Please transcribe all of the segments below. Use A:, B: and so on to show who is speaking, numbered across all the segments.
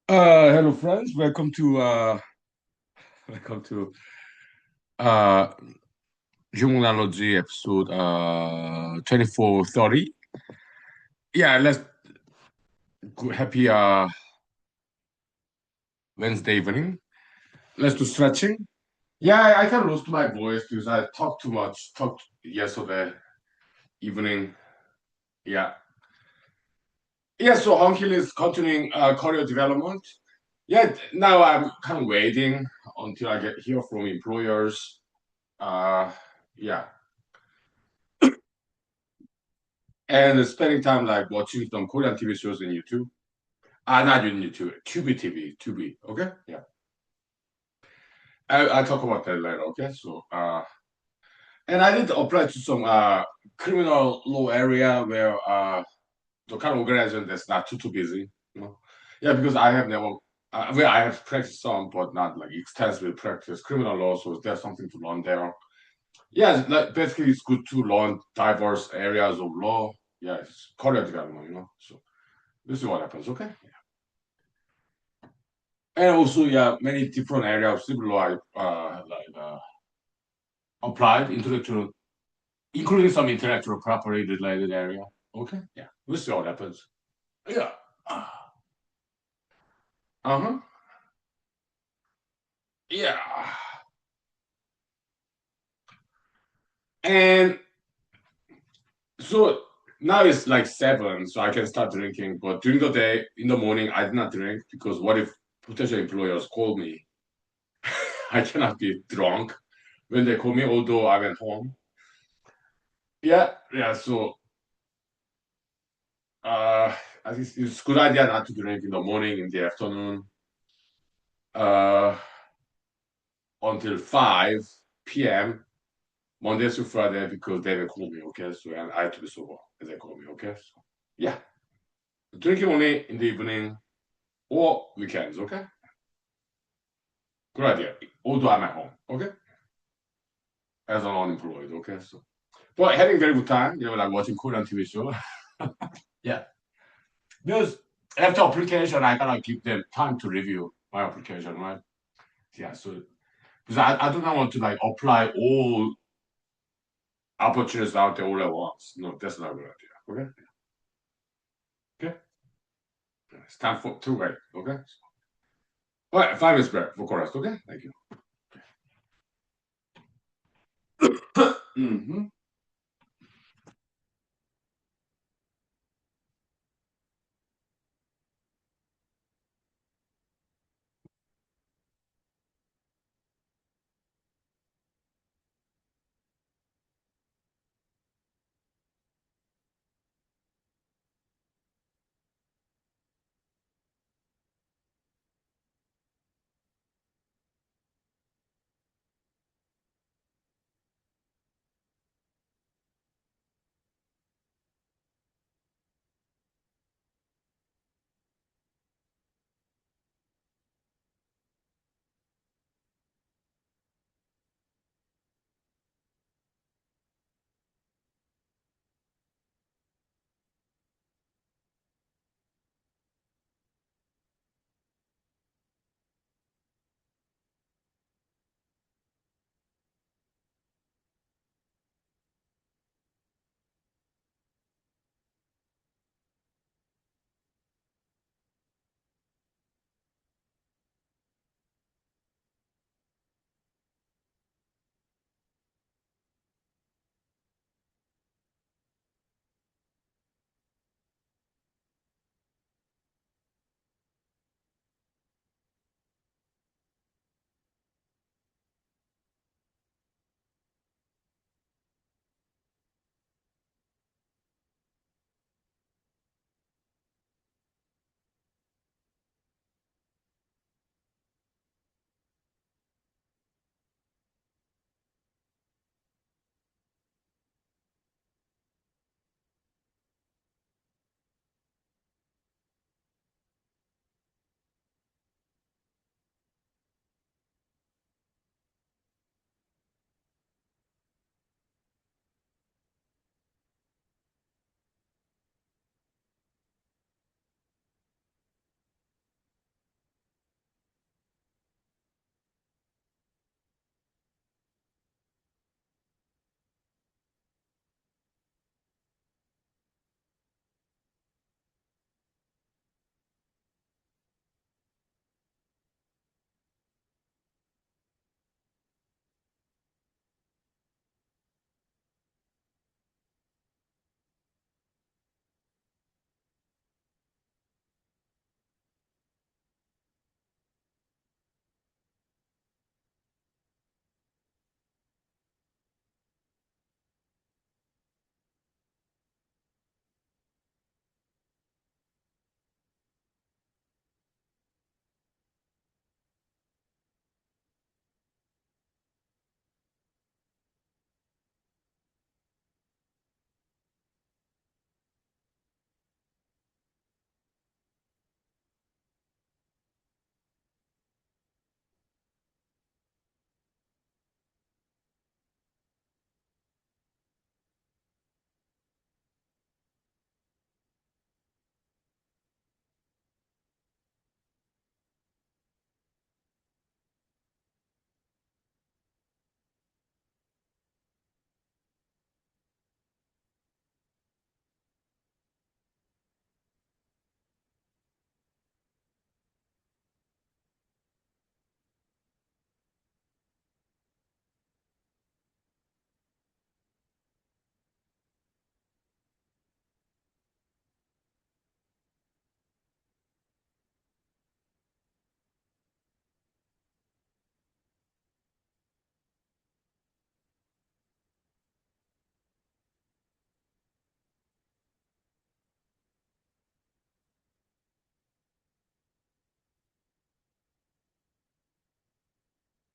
A: Hello friends, welcome to uh humanology episode 2430. Yeah, happy Wednesday evening. Let's do stretching. Yeah, I kind of lost my voice because I talked too much, talked yesterday evening. Yeah. Yeah, so Honkil is continuing career development. Yeah, now I'm kind of waiting until I get hear from employers. Uh yeah. And spending time like watching some Korean TV shows in YouTube. Not in YouTube, Tubi TV, Tubi. Okay, yeah. I'll talk about that later. Okay, so and I did apply to some criminal law area where the kind of organization that's not too busy. You know, yeah, because I have never. Well, I have practiced some, but not like extensively practiced criminal law. So there's something to learn there. Yeah, like basically it's good to learn diverse areas of law. Yeah, it's career development. So this is what happens. Okay. And also, yeah, many different areas of civil law applied intellectual, including some intellectual property related area. Okay, yeah, we'll see what happens. Yeah. Uh-huh. Yeah. And so now it's like 7, so I can start drinking. But during the day, in the morning, I did not drink because what if potential employers call me? I cannot be drunk when they call me, although I went home. Yeah, yeah. So I think it's a good idea not to drink in the morning, in the afternoon, uh, until 5 p.m. Monday to Friday because they will call me, okay? So and I have to be sober and they call me, okay? So yeah, drinking only in the evening or weekends, okay? Good idea. Although I'm at home, okay? As an unemployed, okay? So but having very good time, like watching Korean TV show. Yeah. Because after application, I gotta give them time to review my application, right? Yeah, so because I do not want to like apply all opportunities out there all at once. No, that's not a good idea. Okay. Okay. It's time for to wait. Okay. All right. 5 minutes break for chorus. Okay. Thank you. Hmm.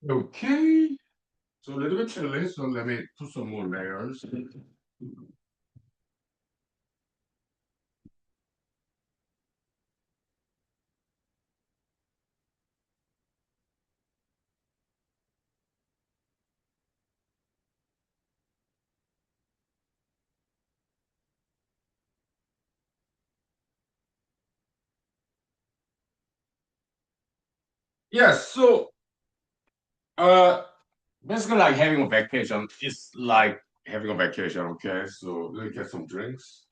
A: Okay. So a little bit chilly, so let me put some more layers. Yes, so uh basically like having a vacation is like having a vacation, okay? So let me get some drinks.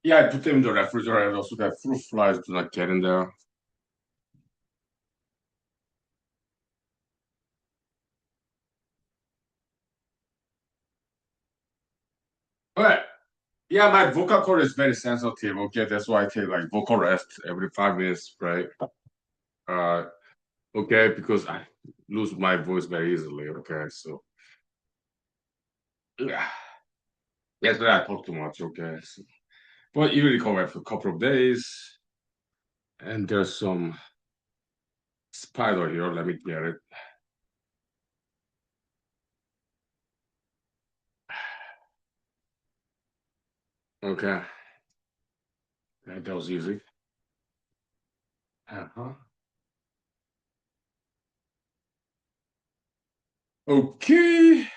A: Yeah, I put them in the refrigerator so that fruit flies do not get in there. But yeah, my vocal cord is very sensitive. Okay, that's why I take like vocal rest every 5 minutes, right? Uh, okay, because I lose my voice very easily. Okay, so yeah, that's why I talk too much. Okay, so, but you recover for a couple of days, and there's some spider here. Let me get it. Okay, that was easy. Uh-huh. Okay.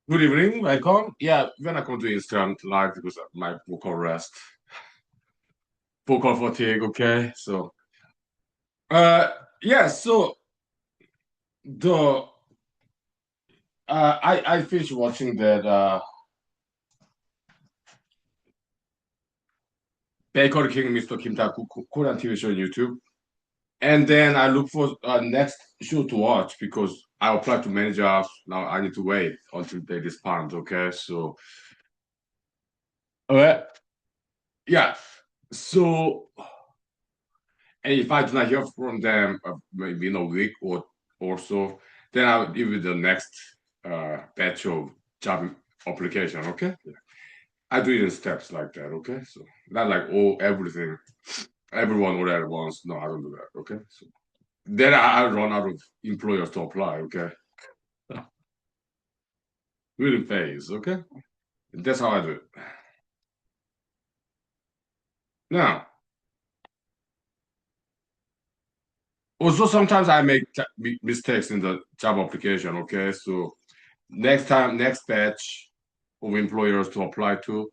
A: Good evening. Welcome. Yeah, when I come to Instagram live because of my vocal rest, vocal fatigue. Okay, so uh, yeah. So the I finished watching that Baker King Mr. Kim Ta Korean TV show on YouTube, and then I look for next show to watch because I applied to many jobs. Now I need to wait until they respond. Okay, so uh, yeah. So and if I do not hear from them maybe in a week or so, then I'll give you the next batch of job application. Okay, I do it in steps like that. Okay, so not like oh everything, everyone all at once. No, I don't do that. Okay, so then I run out of employers to apply. Okay, within phase. Okay, that's how I do it. Now, also sometimes I make mistakes in the job application. Okay, so next time, next batch of employers to apply to,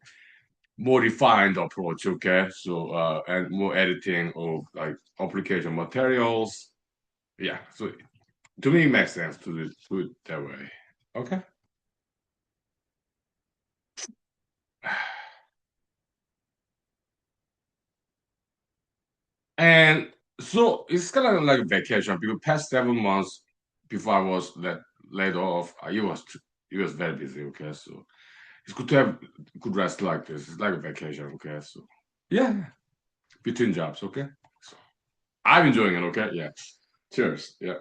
A: more refined approach, okay? So and more editing of like application materials. Yeah. So to me it makes sense to do it that way. Okay. And so it's kind of like a vacation because past 7 months before I was laid off, it was very busy, okay? So it's good to have good rest like this. It's like a vacation, okay? So yeah, between jobs, okay? So I'm enjoying it, okay? Yeah. Cheers. Yeah.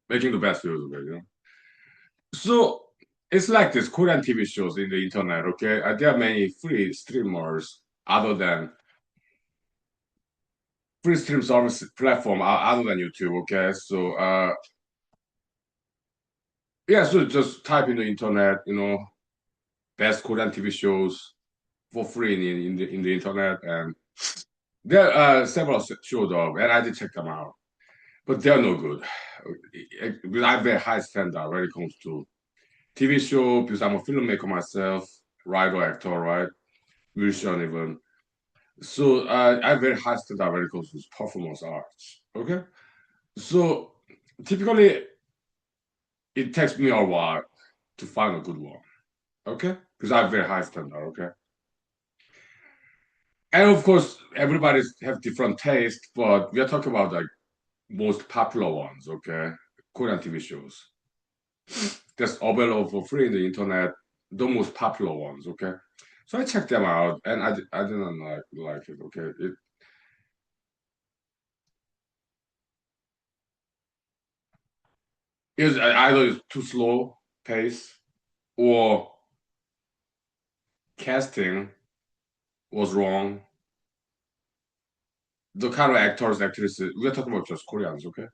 A: Making the best use of it, you know. So it's like this Korean TV shows in the internet, okay? There are many free streamers other than free stream service platform other than YouTube, okay? So yeah, so just type in the internet, best Korean TV shows for free in the internet, and there are several showed up, and I did check them out, but they're no good. Because I have a high standard when it comes to TV show because I'm a filmmaker myself, writer, actor, right? Musician even. So I have very high standard when it comes to performance arts. Okay, so typically it takes me a while to find a good one. Okay, because I have very high standard. Okay, and of course everybody have different taste, but we are talking about like most popular ones, okay? Korean TV shows that's available for free in the internet, the most popular ones, okay? So I checked them out, and I didn't like it, okay? It is either it's too slow pace or casting was wrong. The kind of actors, actresses, we're talking about just Koreans, okay?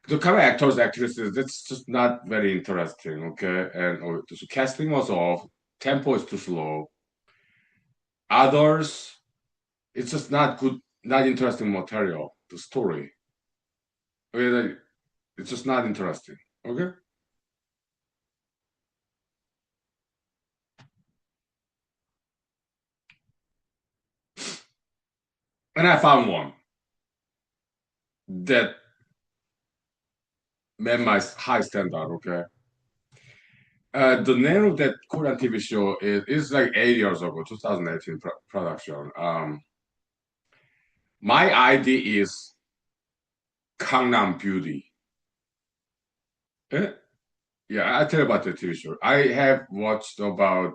A: The kind of actors, actresses, that's just not very interesting, okay? And so casting was off, tempo is too slow. Others, it's just not good, not interesting material. The story, okay? It's just not interesting, okay? And I found one that met my high standard, okay? The name of that Korean TV show is like 8 years ago, 2018 production. My ID is Gangnam Beauty. Eh? Yeah, I tell you about the TV show. I have watched about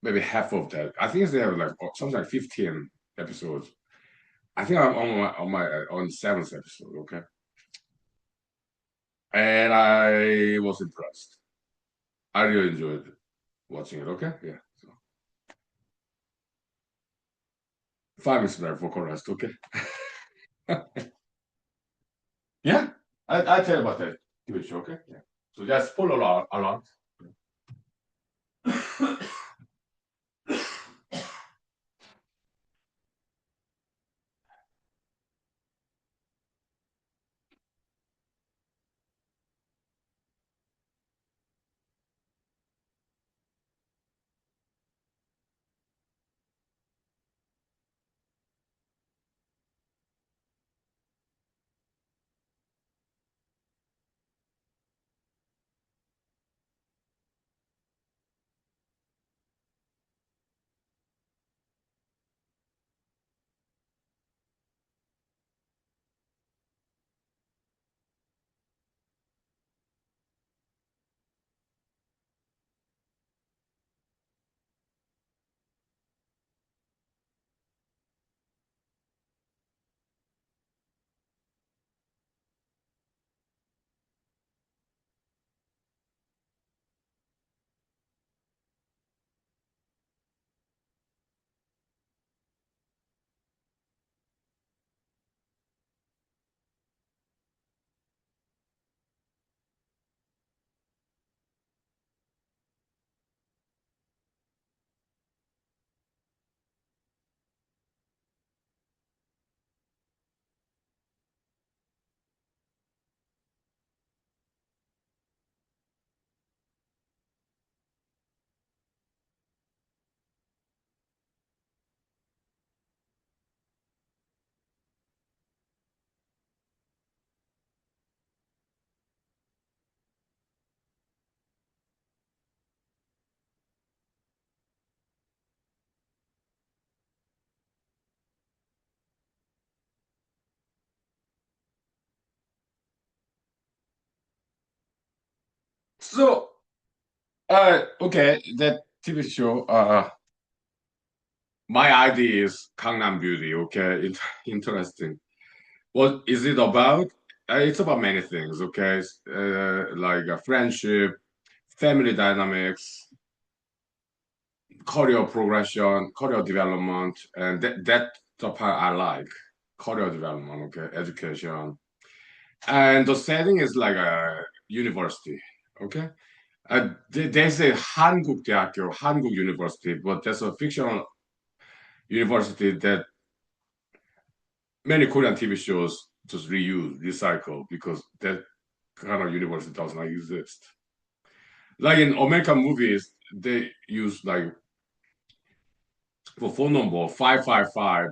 A: maybe half of that. I think they have like something like 15 episodes. I think I'm on seventh episode. Okay, and I was impressed. I really enjoyed watching it. Okay, yeah. So 5 minutes there for chorus. Okay. Yeah, I tell you about that TV show. Okay, yeah. So just spoiler alert. So, okay, that TV show. My idea is Gangnam Beauty. Okay, interesting. What is it about? It's about many things. Okay, like friendship, family dynamics, career progression, career development, and that the part I like. Career development. Okay, education, and the setting is like a university. Okay. They say 한국대학교, 한국 University, but that's a fictional university that many Korean TV shows just reuse, recycle because that kind of university does not exist. Like in American movies, they use like for phone number 555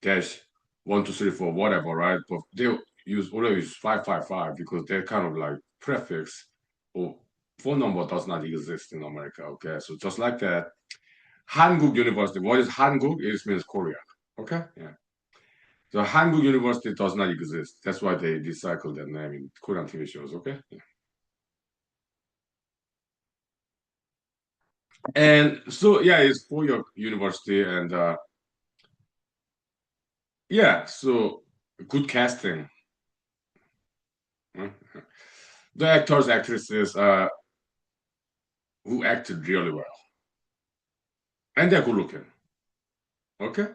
A: dash 1234 whatever, right? But they use always 555 because they're kind of like prefix or phone number does not exist in America. Okay, so just like that, Hanguk University. What is Hanguk? It means Korea. Okay, yeah. The Hanguk University does not exist. That's why they recycle that name in Korean TV shows. Okay. And so yeah, it's four-year university, and yeah, so good casting. Mm. The actors, actresses who acted really well, and they're good looking. Okay,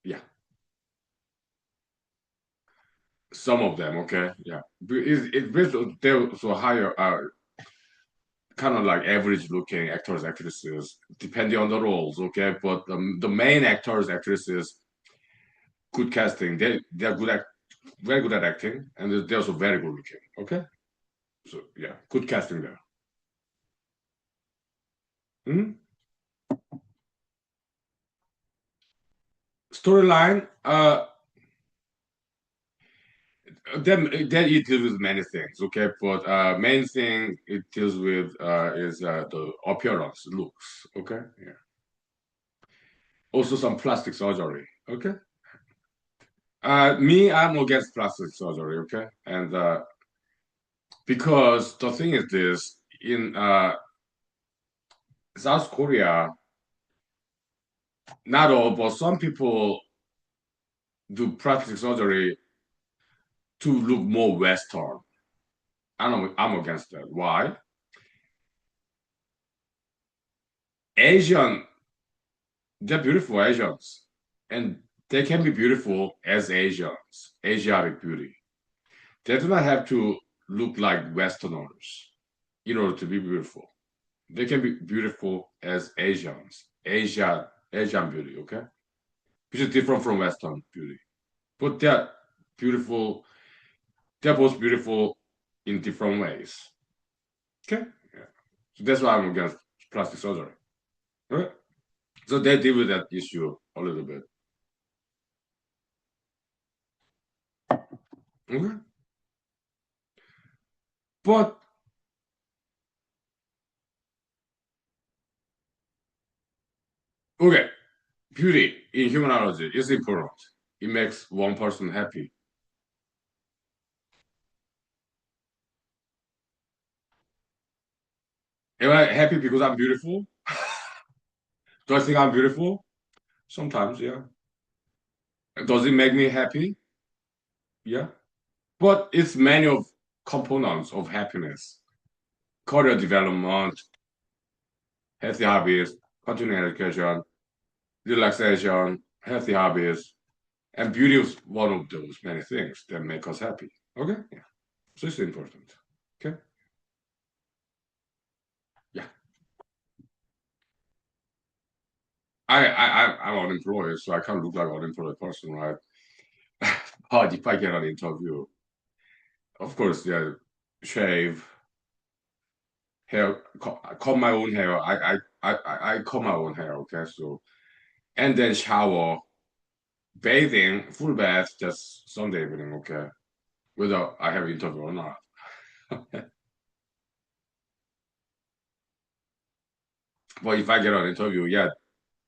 A: yeah, some of them. Okay, yeah, it basically they also hire kind of like average looking actors, actresses, depending on the roles. Okay, but the main actors, actresses, good casting. They're good at very good at acting, and they're also very good looking. Okay, so yeah, good casting there. Mhm. Storyline, then it deals with many things, okay? But main thing it deals with is the appearance, looks, okay? Yeah. Also some plastic surgery, okay? Me, I'm against plastic surgery, okay? And because the thing is this, in South Korea, not all, but some people do plastic surgery to look more Western. I'm against that. Why? Asian, they're beautiful Asians, and they can be beautiful as Asians, Asiatic beauty. They do not have to look like Westerners in order to be beautiful. They can be beautiful as Asians, Asian beauty, okay? Which is different from Western beauty. But they're beautiful, they're both beautiful in different ways. Okay? Yeah. So that's why I'm against plastic surgery. Okay? So they deal with that issue a little bit. Okay? But okay, beauty in humanology is important. It makes one person happy. Am I happy because I'm beautiful? Do I think I'm beautiful? Sometimes, yeah. Does it make me happy? Yeah. But it's many of components of happiness. Career development, healthy hobbies, continuing education, relaxation, healthy hobbies, and beauty is one of those many things that make us happy. Okay? Yeah. So it's important. Okay? Yeah. I'm unemployed, so I can't look like an unemployed person, right? But if I get an interview, of course, yeah, shave, hair, comb my own hair. I comb my own hair, okay? So, and then shower, bathing, full bath, just Sunday evening, okay? Whether I have interview or not. But if I get an interview, yeah,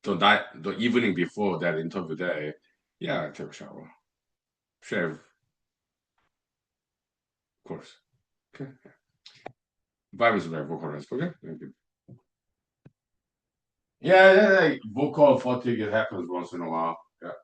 A: the evening before that interview day, yeah, I take a shower, shave, of course. Okay. Vibe is my vocal rest, okay? Thank you. Yeah, yeah, like vocal fatigue, it happens once in a while. Yeah.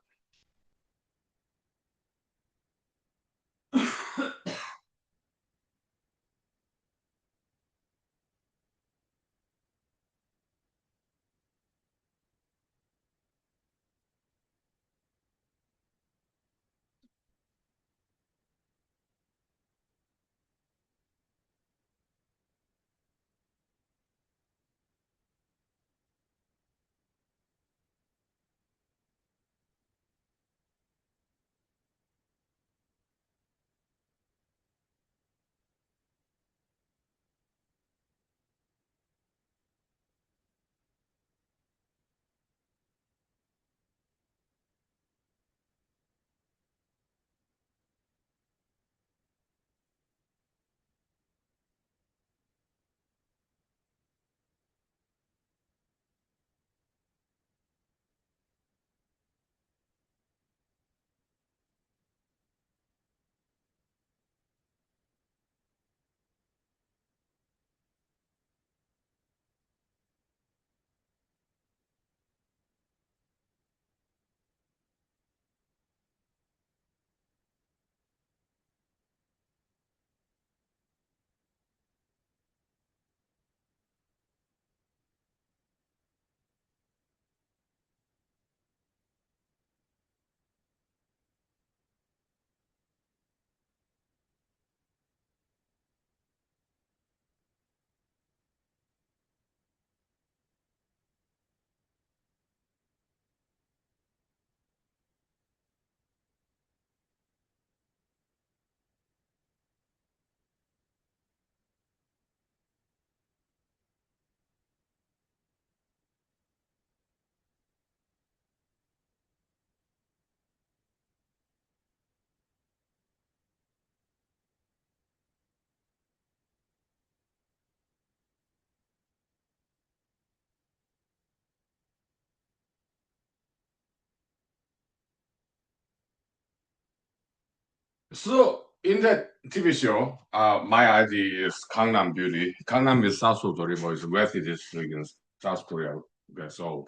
A: So in that TV show, my ID is Gangnam Beauty. Gangnam is south of the river, is West district in South Korea. Okay, so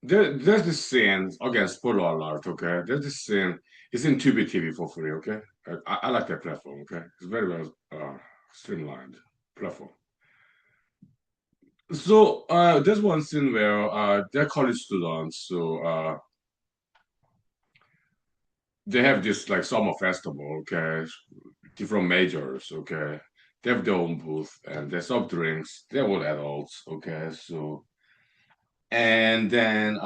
A: there's this scene, again, spoiler alert, okay? There's this scene, it's in Tubi TV for free, okay? I like that platform, okay? It's very well streamlined platform. So there's one scene where they're college students, so they have this like summer festival, okay? Different majors, okay? They have their own booth and they serve drinks. They're all adults, okay? So and then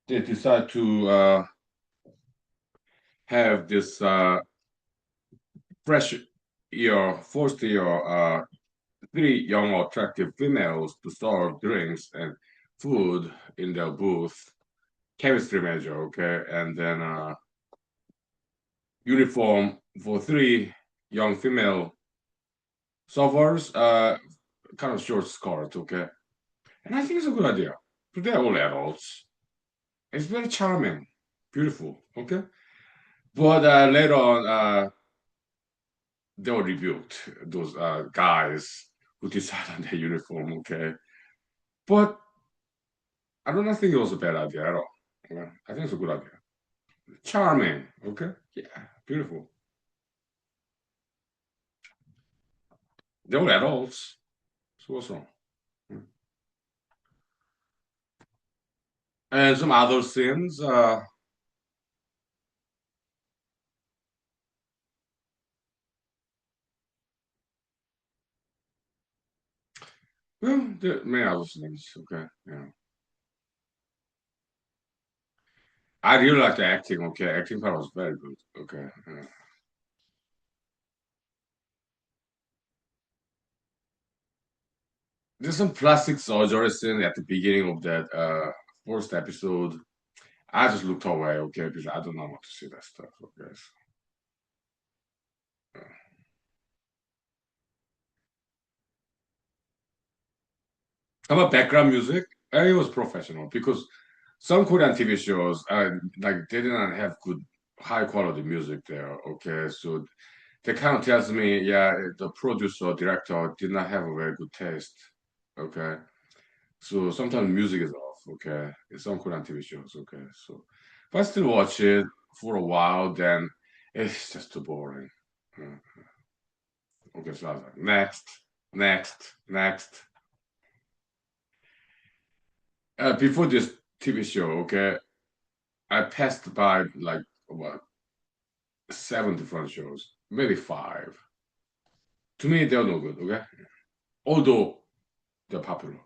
A: they decide to have this fresh year, first year, three young attractive females to serve drinks and food in their booth. Chemistry major, okay, and then uniform for three young female servers, kind of short skirt, okay. And I think it's a good idea. They're all adults. It's very charming, beautiful, okay. But later on, they were rebuked. Those guys who decided on their uniform, okay. But I don't think it was a bad idea at all. Yeah, I think it's a good idea. Charming, okay? Yeah, beautiful. They were adults. So what's wrong? Yeah. And some other scenes. Well, there are many other scenes. Okay, yeah. I really like the acting. Okay, acting part was very good. Okay, yeah. There's some plastic surgery scene at the beginning of that first episode. I just looked away. Okay, because I don't know what to see that stuff. Okay. So, how about background music? It was professional because some Korean TV shows like they didn't have good high quality music there. Okay, so that kind of tells me, yeah, the producer director did not have a very good taste. Okay, so sometimes music is off. Okay, in some Korean TV shows. Okay, so if I still watch it for a while, then it's just too boring. Uh, Okay, so I was like, next. Before this TV show, okay, I passed by like what 7 different shows, maybe five. To me, they're no good. Okay, although they're popular.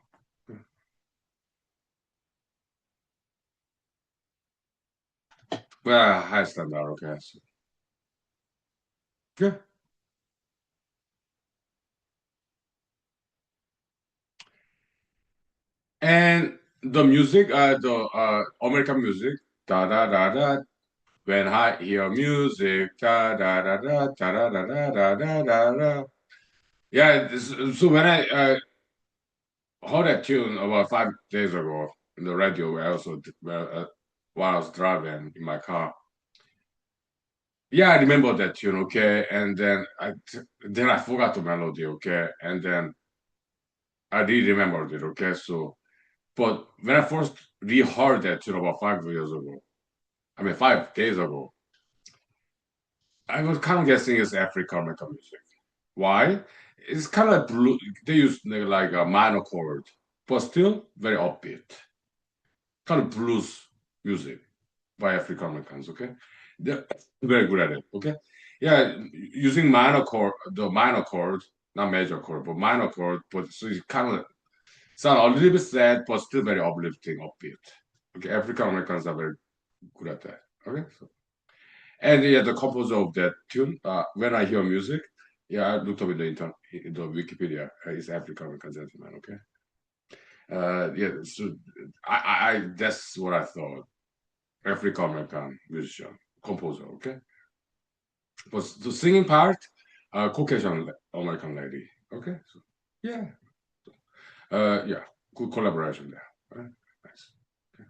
A: Well, high standard. Okay, so, yeah. And the music, the American music, da da da da. When I hear music, da da da da da da da da da da da. Yeah, so when I heard that tune about 5 days ago in the radio, I also while I was driving in my car. Yeah, I remember that tune, okay, and then I forgot the melody, okay, and then I really remembered it, okay. So, but when I first reheard that tune about 5 years ago, I mean 5 days ago, I was kind of guessing it's African American music. Why? It's kind of like blue. They use like a minor chord, but still very upbeat, kind of blues music by African Americans. Okay, they're very good at it. Okay, yeah, using minor chord, the minor chord, not major chord, but minor chord, but so it kind of sound a little bit sad, but still very uplifting, upbeat. Okay, African Americans are very good at that. Okay, so, and yeah, the composer of that tune, when I hear music, yeah, I looked up in the Wikipedia. It's African American gentleman. Okay, yeah, so that's what I thought. African American musician, composer. Okay, but the singing part, Caucasian American lady. Okay, so yeah, yeah, good collaboration there. Right? Nice. Okay.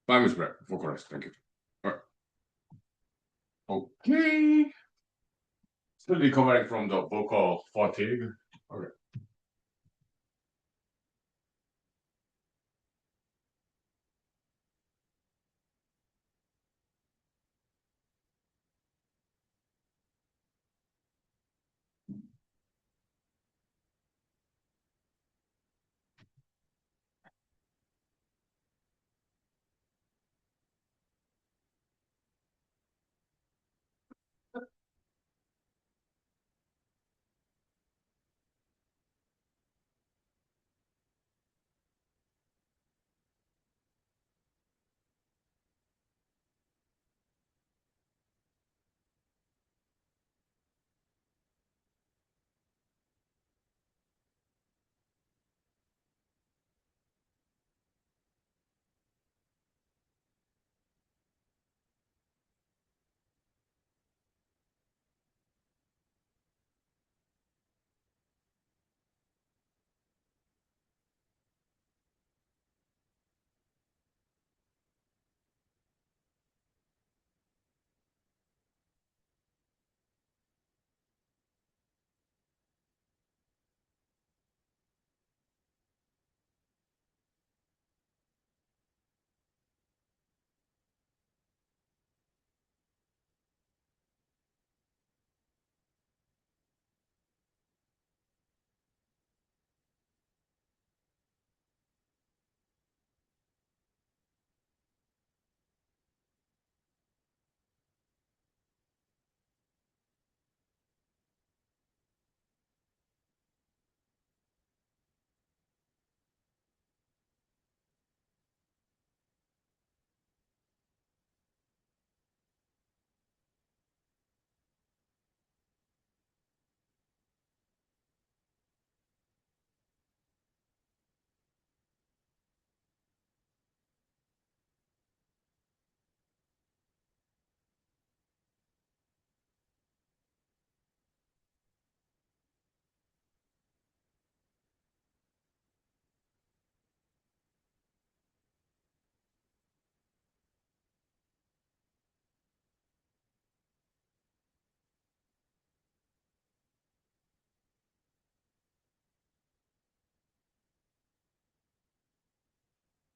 A: 5 minutes break. Vocal rest. Thank you. All right. Okay. Still recovering from the vocal fatigue. Okay.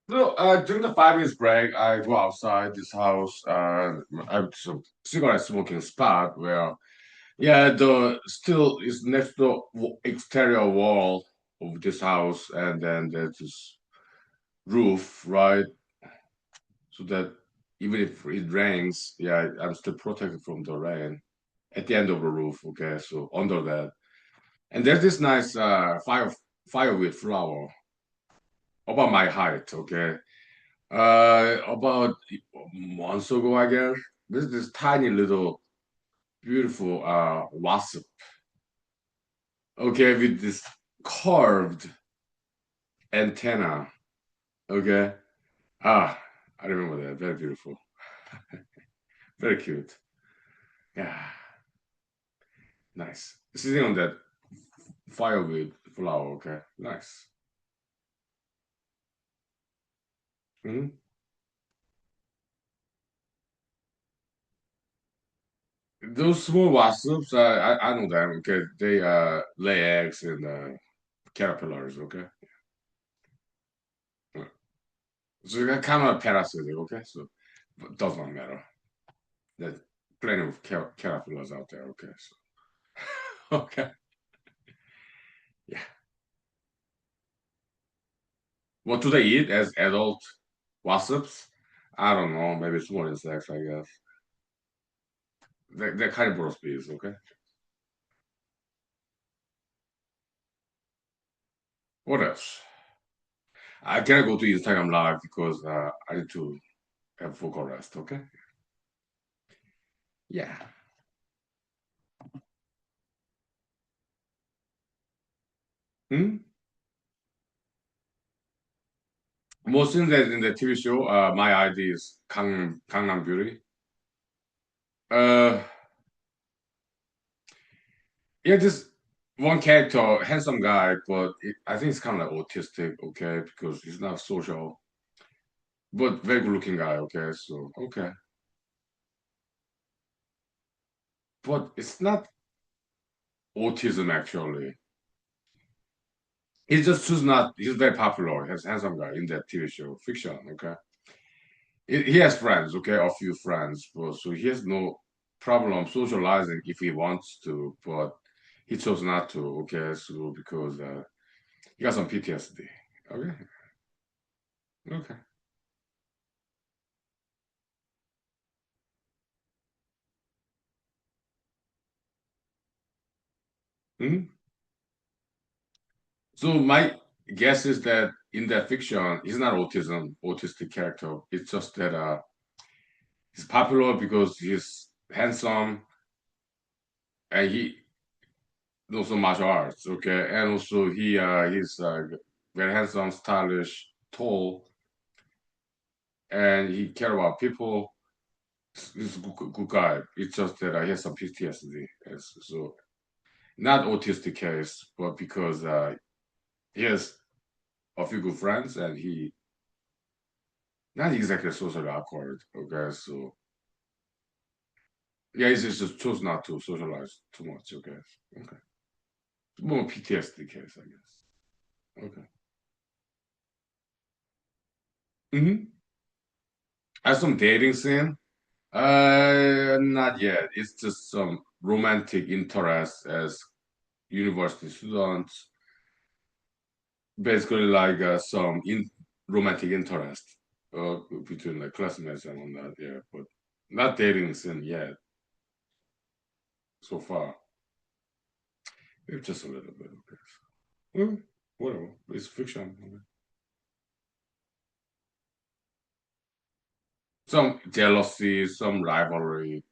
A: So during the 5 minutes break, I go outside this house. I have some cigarette smoking spot where, yeah, the still is next to the exterior wall of this house, and then there's this roof, right? So that even if it rains, yeah, I'm still protected from the rain at the end of the roof. Okay, so under that, and there's this nice fire with flower about my height. Okay, about months ago, I guess. There's this tiny little beautiful wasp. Okay, with this carved antenna. Okay, ah, I remember that. Very beautiful, very cute. Yeah, nice. Sitting on that firewood flower. Okay, nice. Mhm. Those small wasps, I know them. Okay, they lay eggs in caterpillars. Okay, so they're kind of parasitic. Okay, so but does not matter. There's plenty of caterpillars out there. Okay, so okay, yeah. What do they eat as adult wasps? I don't know. Maybe small insects. I guess they're carnivorous bees. Okay. What else? I cannot go to Instagram live because I need to have vocal rest. Okay. Yeah. Hmm? Most in the TV show, my ID is Gangnam Beauty. Uh, yeah, this one character, handsome guy, but I think it's kind of like autistic, okay, because he's not social. but very good looking guy. Okay, so okay, but it's not autism actually. He just choose not. He's very popular. He's handsome guy in that TV show, fiction. Okay, he has friends. Okay, a few friends, but so he has no problem socializing if he wants to, but he chose not to. Okay, so because he got some PTSD. Okay, okay. Mhm. So my guess is that in that fiction, he's not autistic character. It's just that he's popular because he's handsome and he knows some martial arts. Okay, and also he's very handsome, stylish, tall, and he care about people. He's a good guy. It's just that he has some PTSD. Yes, so not autistic case, but because he has a few good friends and he not exactly socially awkward. Okay, so yeah, he's just chose not to socialize too much. Okay, okay, more PTSD case, I guess. Okay. Mm-hmm. As some dating scene, not yet. It's just some romantic interest as university students, basically like some romantic interest between like classmates and all that. Yeah, but not dating scene yet so far. Maybe just a little bit. Okay. Well, whatever. It's fiction. Okay. Some jealousy, some rivalry.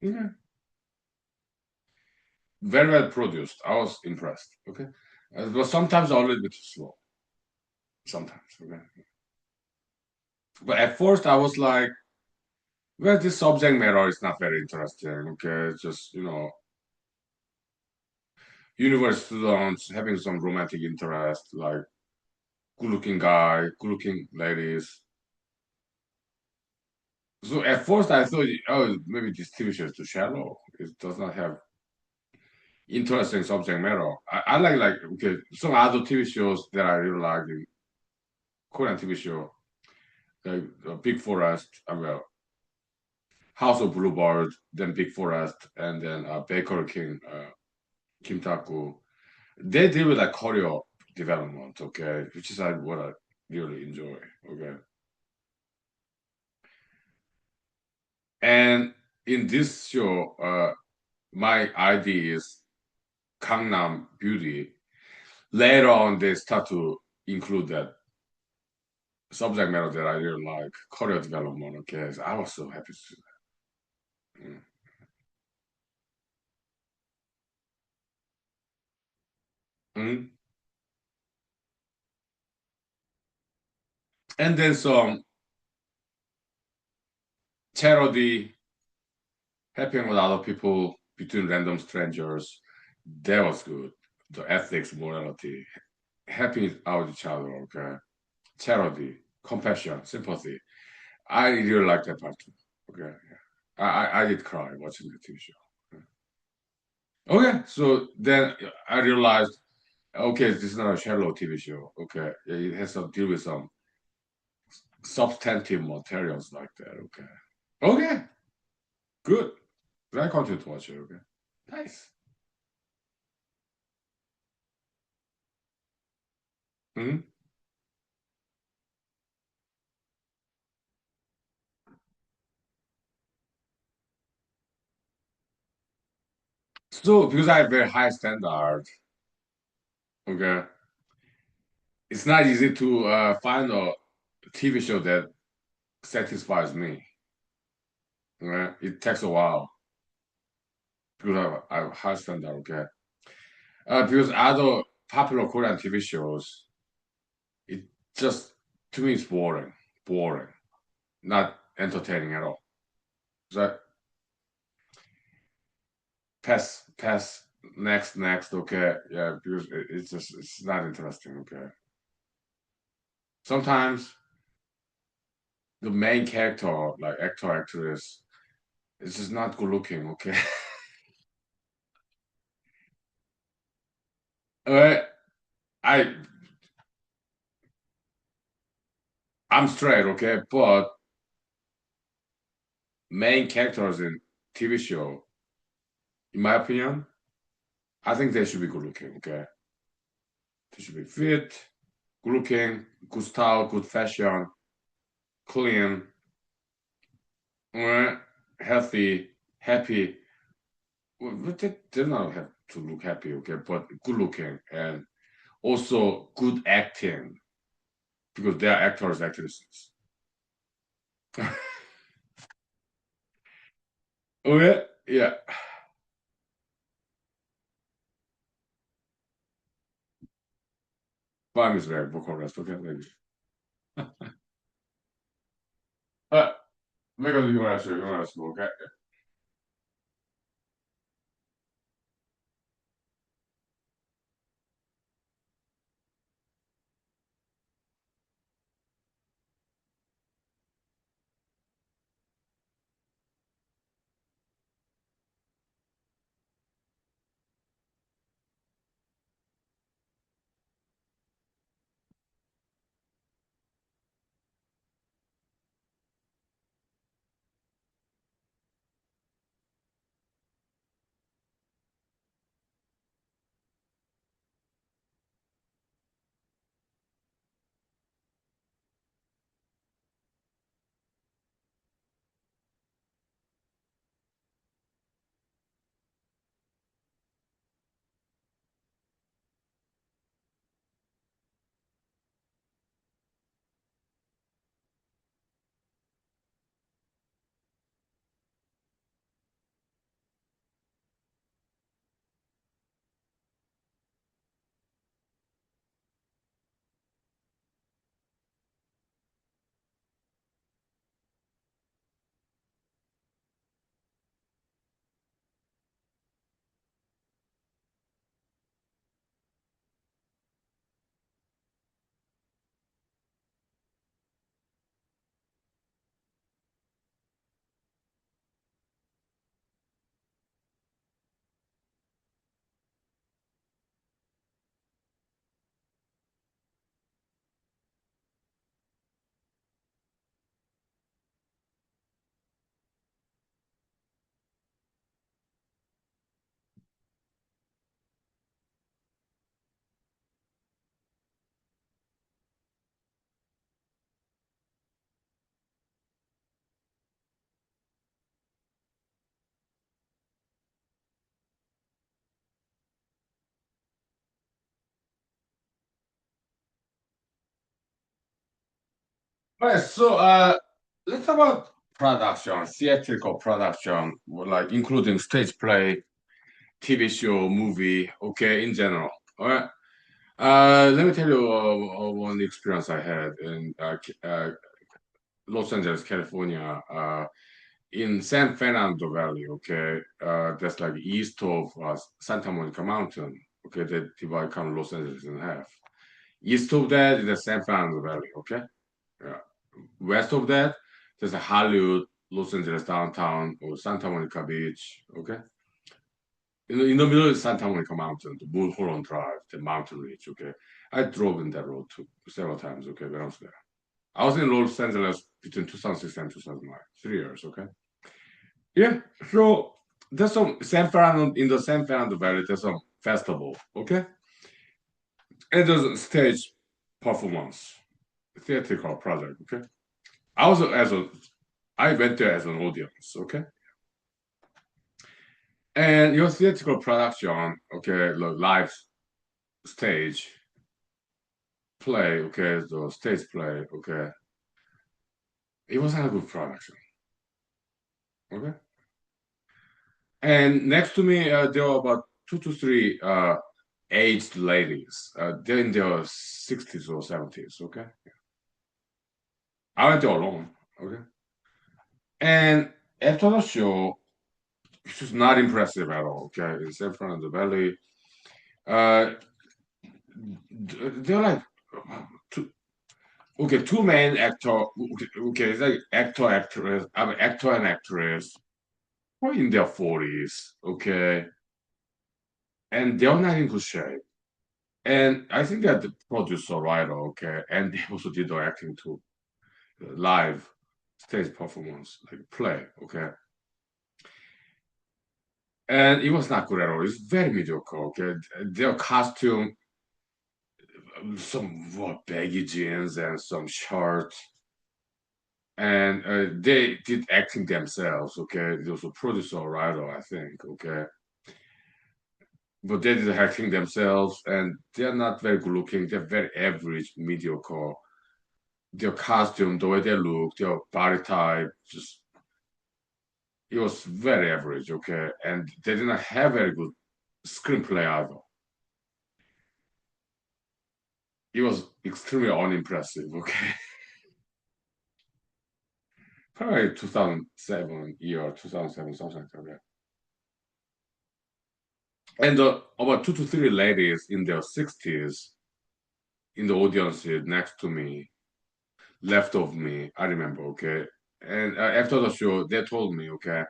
A: Yeah, very well produced. I was impressed. Okay, but sometimes a little bit slow. Sometimes. Okay, but at first I was like, well, this subject matter is not very interesting. Okay, it's just university students having some romantic interest, like good-looking guy, good-looking ladies. So at first I thought, oh, maybe this TV show is too shallow. It does not have interesting subject matter. I like okay some other TV shows that I really like, Korean TV show like Big Forest, well House of Bluebird, then Big Forest, and then Baker King, Kim Taku. They deal with like career development, okay, which is like what I really enjoy, okay. And in this show, my idea is Gangnam Beauty. Later on, they start to include that subject matter that I really like, career development. Okay, so I was so happy to see that. Mhm. And then some charity, helping with other people between random strangers. That was good. The ethics, morality, helping out each other. Okay, charity, compassion, sympathy. I really like that part too. Okay, I did cry watching the TV show. Okay, so then I realized, okay, this is not a shallow TV show. Okay, it has to deal with some substantive materials like that. Okay, okay, good. I continue to watch it. Okay, nice. Mhm. So because I have very high standard, okay, it's not easy to find a TV show that satisfies me. Okay? It takes a while because I have high standard. Okay, because other popular Korean TV shows, it just to me it's boring, boring, not entertaining at all. So pass, pass, next, next. Okay, yeah, because it's just it's not interesting. Okay, sometimes the main character, like actor, actress, is just not good looking. Okay, uh, I I'm straight. Okay, but main characters in TV show, in my opinion, I think they should be good looking. Okay, they should be fit, good looking, good style, good fashion, clean, uh, healthy, happy. Well, they not have to look happy. Okay, but good looking and also good acting because they are actors, actresses. Okay, yeah. Fine is very vocal rest. Okay, maybe. Uh, Make a you want to okay? Right, so let's talk about production, theatrical production, like including stage play, TV show, movie, okay, in general. All right. Let me tell you one experience I had in Los Angeles, California, in San Fernando Valley. Okay, that's like east of Santa Monica Mountain. Okay, that divide kind of Los Angeles in half. East of that is the San Fernando Valley. Okay, yeah. West of that, there's a Hollywood, Los Angeles downtown, or Santa Monica Beach. Okay, in the middle is Santa Monica Mountain, the Mulholland Drive, the mountain range. Okay, I drove in that road too, several times. Okay, when I was there, I was in Los Angeles between 2006 and 2009, 3 years. Okay, yeah. So there's some San Fernando in the San Fernando Valley. There's some festival. Okay, and there's a stage performance, theatrical project. Okay, I was as a I went there as an audience. Okay. And your theatrical production, okay, the live stage play, okay, the stage play, okay, it wasn't a good production, okay. And next to me, there were about two to three aged ladies. They're in their 60s or 70s, okay. I went there alone, okay. And after the show, it was not impressive at all, okay. In San Fernando Valley, uh, they're like Okay, two main actor. Okay, it's like actor, actress. I mean, actor and actress. Are in their 40s. Okay, and they're not in good shape. And I think that the producer, writer, okay, and they also did the acting too, live stage performance, like play, okay. And it was not good at all. It's very mediocre, okay. Their costume, some what, baggy jeans and some shorts, and they did acting themselves, okay. There was a producer, writer, I think, okay. But they did acting themselves, and they're not very good looking. They're very average, mediocre. Their costume, the way they look, their body type, just it was very average, okay, and they didn't have very good screenplay either. It was extremely unimpressive, okay. Probably 2007 year, 2007, something like that. Yeah. And about two to three ladies in their 60s in the audience next to me, left of me, I remember, okay. And after the show, they told me, okay,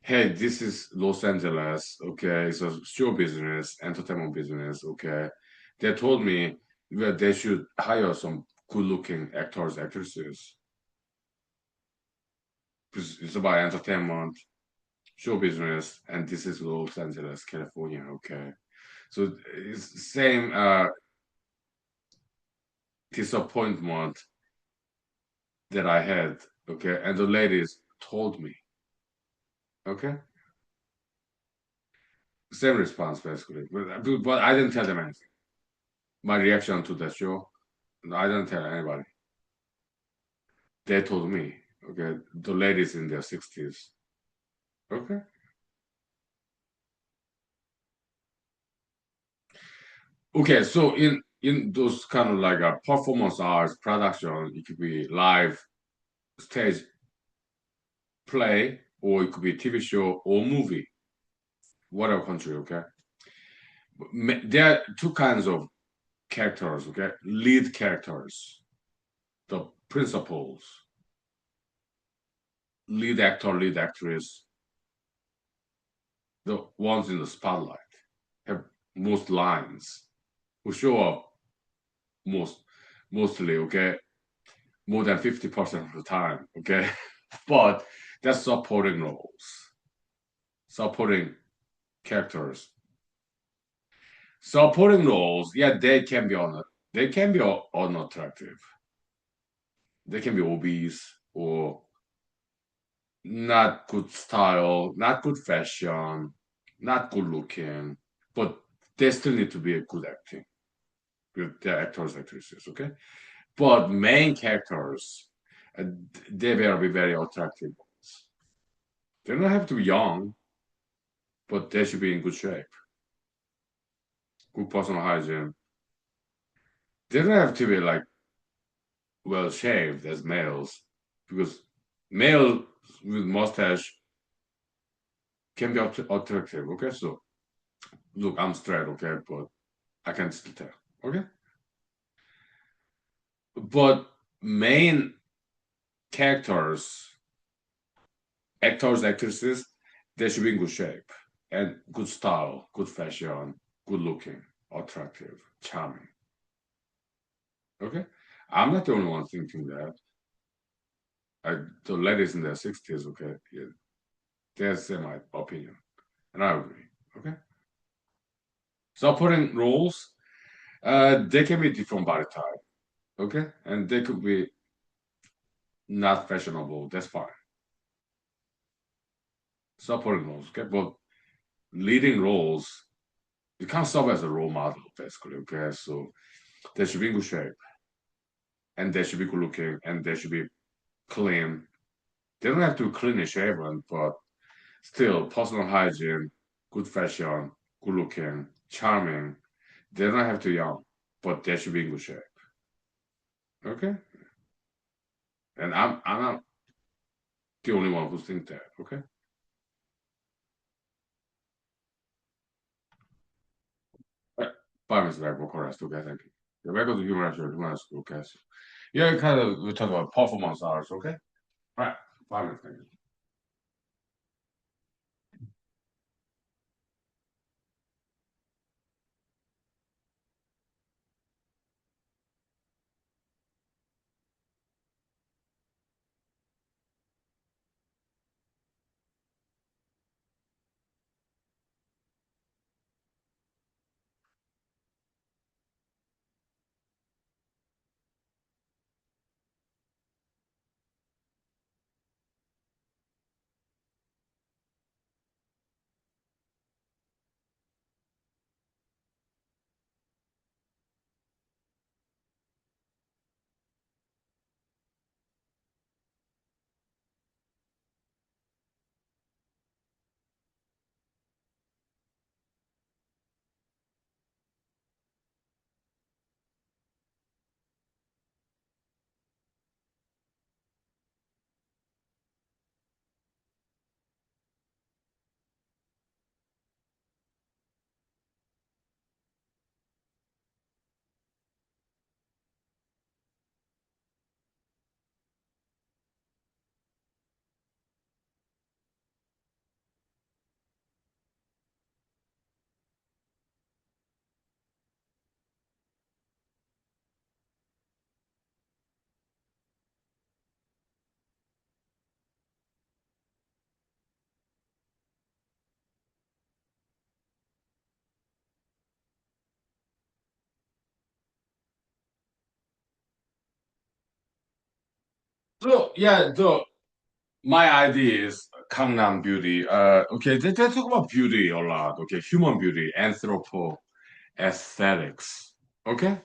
A: hey, this is Los Angeles, okay, it's a show business, entertainment business, okay. They told me that they should hire some good-looking actors, actresses, because it's about entertainment, show business, and this is Los Angeles, California, okay. So it's the same disappointment that I had, okay, and the ladies told me, okay, same response basically, but I didn't tell them anything. My reaction to the show, I didn't tell anybody. They told me, okay, the ladies in their 60s. Okay. Okay, so in those kind of like a performance arts production, it could be live stage play, or it could be TV show or movie, whatever country, okay? There are two kinds of characters, okay? Lead characters, the principals, lead actor, lead actress, the ones in the spotlight, have most lines, who show up most mostly, okay, more than 50% of the time, okay. But that's supporting roles, supporting characters, supporting roles. Yeah, they can be unattractive, they can be obese or not good style, not good fashion, not good looking, but they still need to be a good acting, they're actors, actresses, okay. But main characters, uh, they will be very attractive ones. They don't have to be young, but they should be in good shape, good personal hygiene. They don't have to be like well shaved as males, because male with mustache can be attractive. Okay, so look, I'm straight, okay, but I can still tell. Okay, but main characters, actors, actresses, they should be in good shape and good style, good fashion, good looking, attractive, charming. Okay, I'm not the only one thinking that. The ladies in their 60s, okay, yeah, that's my opinion, and I agree. Okay, supporting roles, they can be different body type, okay, and they could be not fashionable. That's fine. Supporting roles, okay, but leading roles, you can't serve as a role model, basically. Okay, so they should be in good shape, and they should be good looking, and they should be clean. They don't have to be clean and shaven, but still, personal hygiene, good fashion, good looking, charming. They don't have to young, but they should be in good shape. Okay, and I'm not the only one who thinks that. Okay, 5 minutes back, correct. Okay, thank you. Yeah, welcome to human school, okay? So, yeah, kind of we talk about performance hours, okay? All right, 5 minutes. Thank you. So yeah, so my idea is Gangnam beauty. Okay, they talk about beauty a lot. Okay, human beauty, anthropo aesthetics. Okay,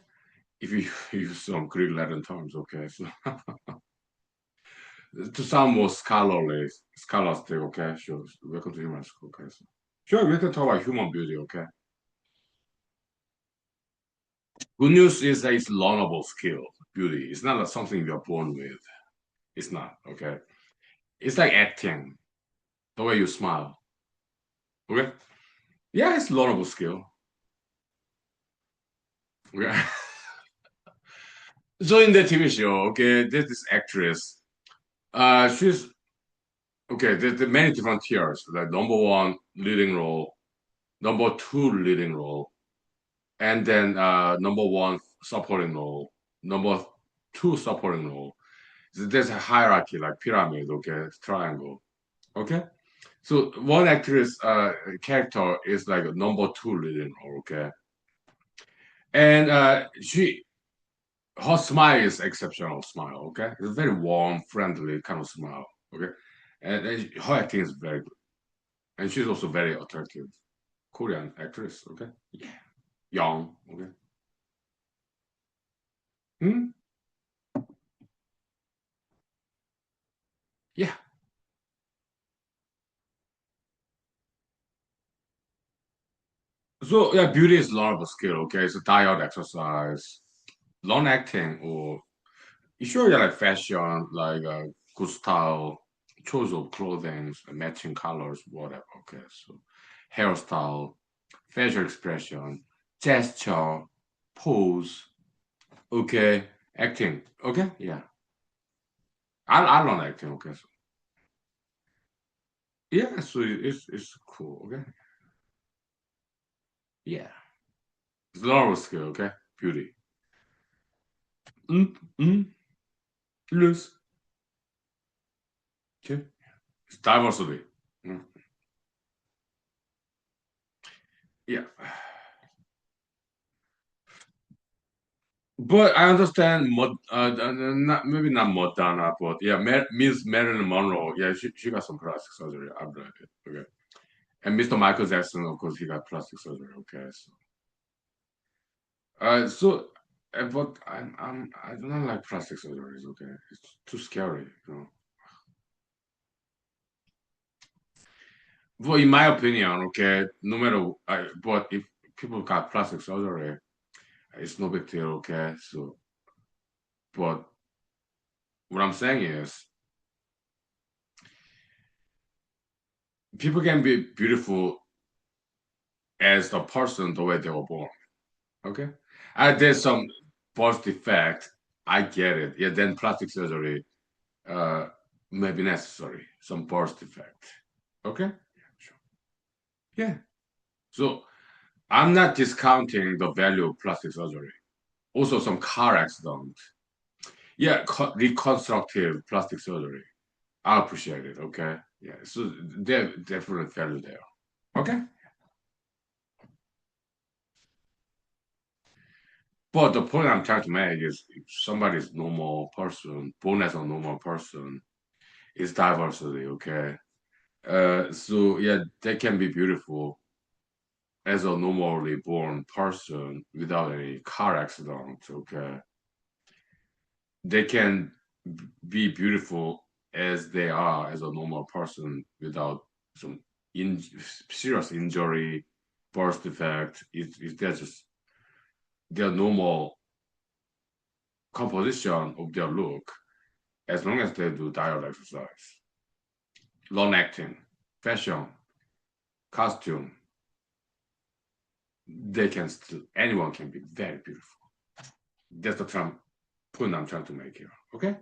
A: if you use some Greek Latin terms. Okay, so to sound more scholastic. Okay, sure. Welcome to human school. Okay, so sure, we can talk about human beauty. Okay, good news is that it's learnable skill. Beauty. It's not like something you're born with. It's not. Okay, it's like acting. The way you smile. Okay, yeah, it's learnable skill. Okay. So in the TV show, okay, there's this actress. She's okay. There's many different tiers. Like number one leading role, number two leading role, and then number one supporting role, number two supporting role. So there's a hierarchy, like pyramid. Okay, triangle. Okay. So one actress character is like a number two leading role. Okay, and she her smile is exceptional smile. Okay, it's a very warm, friendly kind of smile. Okay, and her acting is very good, and she's also very attractive. Korean actress. Okay, yeah, young. Okay, hmm? Yeah. So yeah, beauty is learnable skill. Okay, it's a diet exercise, learn acting, or you sure you like fashion, like good style, choice of clothing, matching colors, whatever. Okay, so hairstyle, facial expression, gesture, pose, okay, acting, okay, yeah. I learn acting, okay. So, yeah, so it's cool, okay. Yeah, it's learnable skill, okay. Beauty. Mm, mm, loose, okay. It's diversity. Mm, yeah. But I understand, not maybe not Madonna, but yeah, Miss Marilyn Monroe. Yeah, she got some plastic surgery. I've read it. Okay, and Mr. Michael Jackson, of course, he got plastic surgery. Okay, so so but I do not like plastic surgeries. Okay, it's too scary. You know. Well, in my opinion, okay, no matter, but if people got plastic surgery, it's no big deal. Okay, so but what I'm saying is, people can be beautiful as the person the way they were born. Okay, there's some. birth defect, I get it. Yeah, then plastic surgery uh, may be necessary. Some birth defect. Okay. Yeah, sure. Yeah. So I'm not discounting the value of plastic surgery. Also, some car accident. Yeah, reconstructive plastic surgery. I appreciate it. Okay. Yeah. So there definitely value there. Okay. But the point I'm trying to make is if somebody's normal person, born as a normal person, is diversity. Okay. So yeah, they can be beautiful as a normally born person without any car accident. Okay. They can be beautiful as they are as a normal person without some in serious injury, birth defect. If they're just their normal composition of their look, as long as they do diet exercise, long acting, fashion, costume, they can still anyone can be very beautiful. That's the point I'm trying to make here. Okay,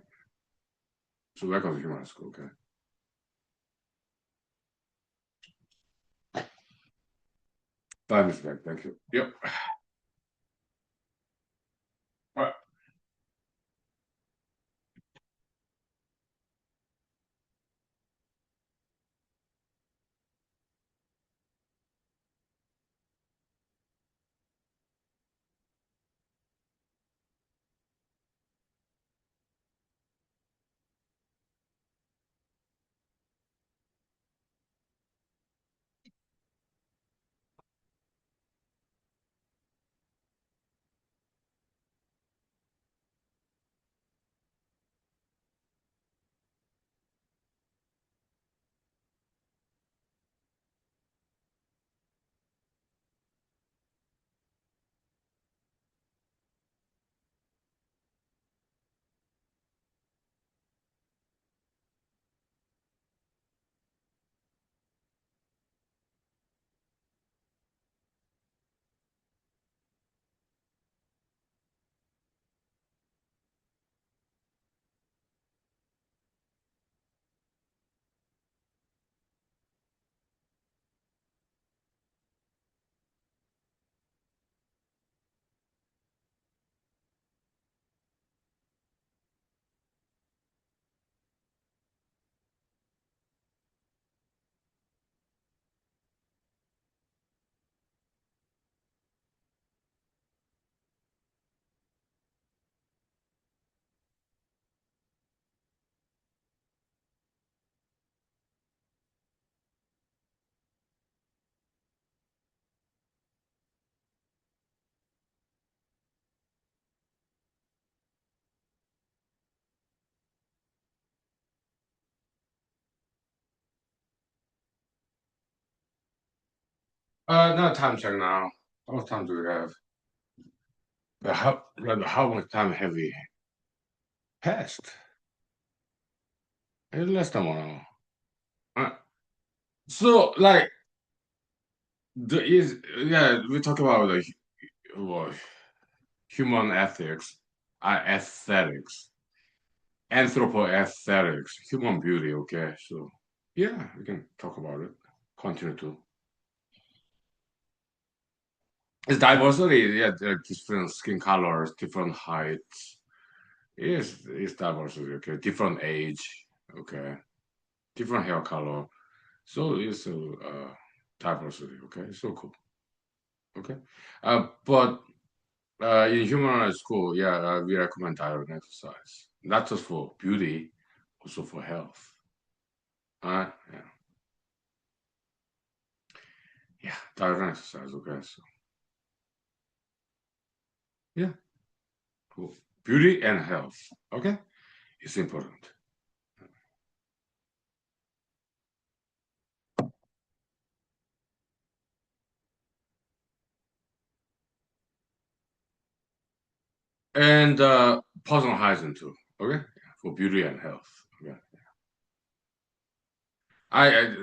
A: so welcome to human school. Okay, time is back. Thank you. Yep. All right. Not time check now. How much time do we have? How much time have we passed? It's less than 1 hour. Uh, so like the is yeah we talk about the well, human ethics, aesthetics, anthropoaesthetics, human beauty. Okay, so yeah, we can talk about it. Continue to. It's diversity. Yeah, there are different skin colors, different heights. It's diversity. Okay, different age. Okay, different hair color. So it's diversity. Okay, so cool. Okay, but in human school, yeah, we recommend diet and exercise, not just for beauty, also for health. Yeah, yeah, diet and exercise. Okay, so yeah, cool. Beauty and health. Okay, it's important. And personal hygiene too. Okay, yeah, for beauty and health. Okay, I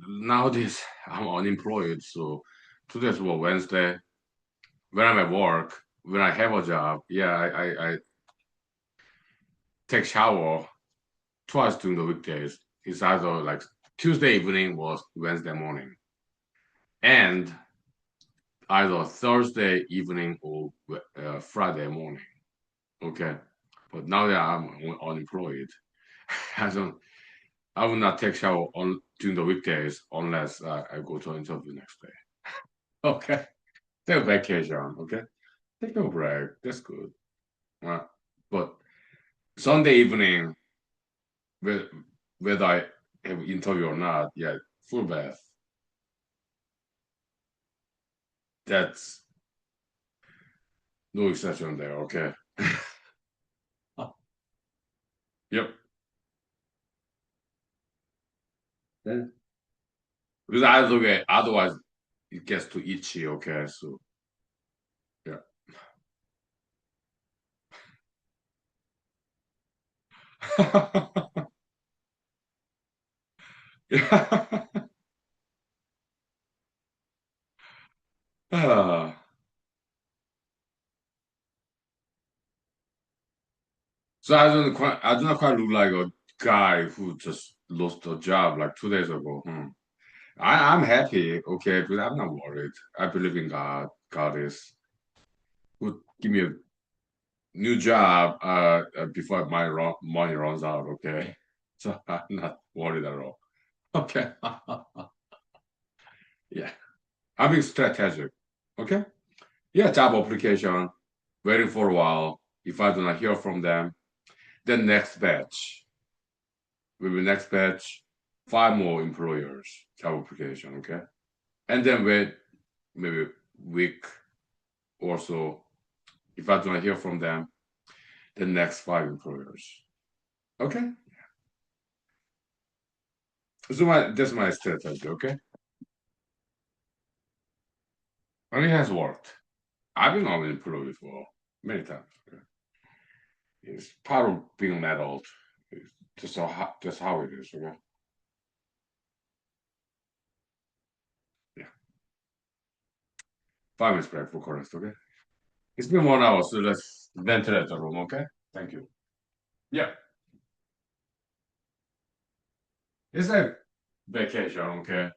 A: nowadays I'm unemployed, so today's what Wednesday. When I'm at work, when I have a job, yeah, I take shower twice during the weekdays. It's either like Tuesday evening or Wednesday morning, and either Thursday evening or Friday morning. Okay, but now that I'm unemployed, I don't. I will not take shower on during the weekdays unless I go to an interview next day. Okay, take a vacation. Okay, take a break. That's good. Uh, but Sunday evening, whe- whether I have interview or not, yeah, full bath. That's no exception there. Okay. Yep. Yeah. Because otherwise it gets too itchy. Okay, so yeah. Yeah. Ah. So I do not quite look like a guy who just lost a job like 2 days ago. Hmm. I'm happy, okay, but I'm not worried. I believe in God. God is would give me a new job before my money runs out, okay? So I'm not worried at all. Okay. Yeah. I'm being strategic. Okay? Yeah, job application, waiting for a while. If I do not hear from them, then next batch. Will be next batch, five more employers, job application, okay? And then wait maybe a week or so. If I do not hear from them, the next five employers. Okay? So that's my strategy, okay? And it has worked. I've been unemployed for many times. Okay? It's part of being an adult. It's just how it is, okay? Yeah. 5 minutes break for chorus, okay? It's been 1 hour, so let's ventilate the room, okay? Thank you. Yeah. It's like vacation, okay?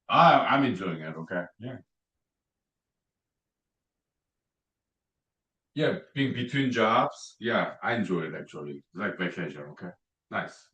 A: I'm enjoying it, okay? Yeah. Yeah, being between jobs, yeah, I enjoy it actually. Like vacation, okay? Nice.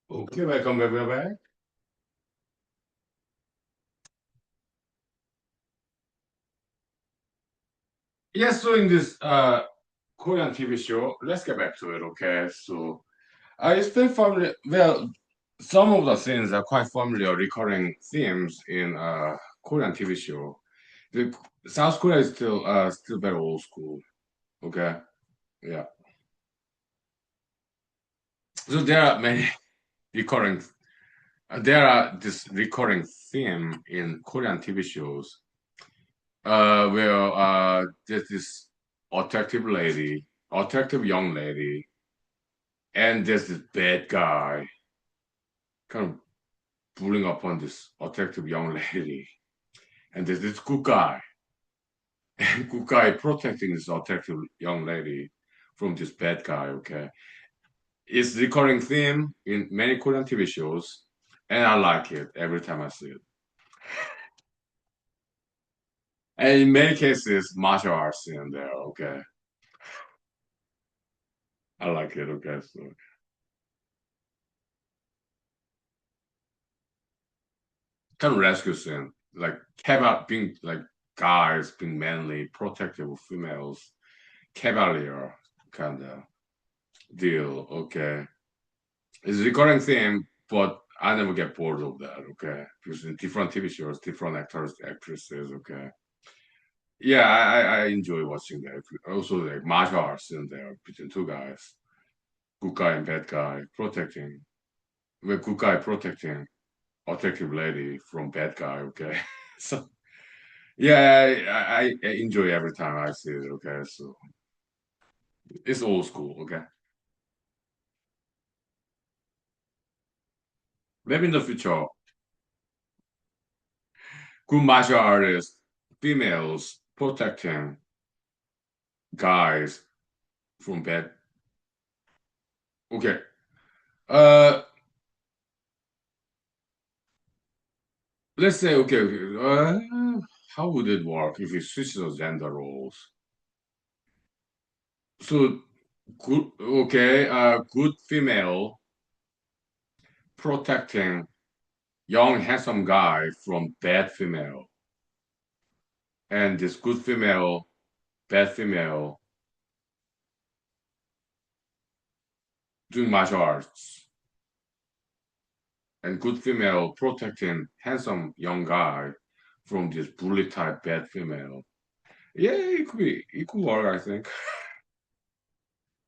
A: Okay, welcome back. Yes, so in this Korean TV show, let's get back to it, okay? So it's very familiar. Well, some of the scenes are quite familiar, recurring themes in Korean TV show. The South Korea is still very old school. Okay, yeah. So there are many recurring. There are this recurring theme in Korean TV shows, where there's this attractive lady, attractive young lady, and there's this bad guy kind of bullying upon this attractive young lady, and there's this good guy, and good guy protecting this attractive young lady from this bad guy. Okay, it's recurring theme in many Korean TV shows, and I like it every time I see it. And in many cases, martial arts in there. Okay, I like it. Okay, so kind of rescue scene, like being like guys being manly, protective of females, cavalier kind of deal. Okay, it's a recurring theme, but I never get bored of that. Okay, because in different TV shows, different actors, actresses. Okay, yeah, I enjoy watching that. Also, like martial arts in there between two guys, good guy and bad guy, protecting. Well, good guy protecting attractive lady from bad guy. Okay, so yeah, I enjoy every time I see it. Okay, so it's old school. Okay, maybe in the future, good martial artists, females protecting guys from bad. Okay, uh, let's say okay. How would it work if we switch those gender roles? So good. Okay, good female protecting young handsome guy from bad female, and this good female, bad female doing martial arts, and good female protecting handsome young guy from this bully type bad female. Yeah, it could work, I think. It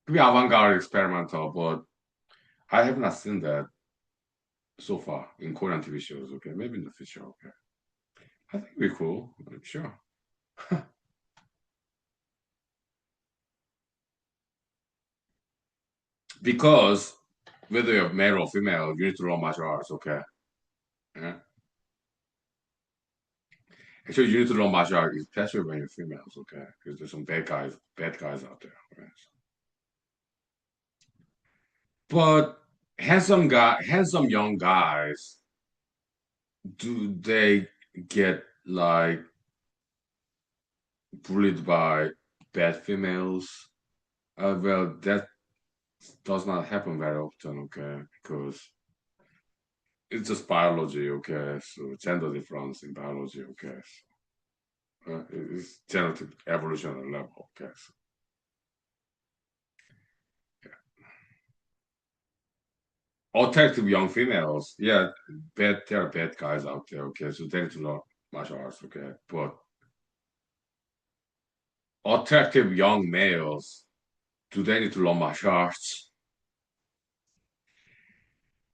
A: could be avant-garde experimental, but I have not seen that so far in Korean TV shows. Okay, maybe in the future. Okay, I think it'd be cool. Sure. Because whether you're male or female, you need to learn martial arts. Okay. Yeah. Actually, you need to learn martial arts, especially when you're females. Okay, because there's some bad guys out there. Okay? But handsome young guys, do they get like bullied by bad females? Well, that does not happen very often, okay? Because it's just biology, okay? So gender difference in biology, okay? It's genetic evolutionary level, okay? So, yeah. Attractive young females, yeah, there are bad guys out there, okay? So they need to learn martial arts, okay? But attractive young males, do they need to learn martial arts?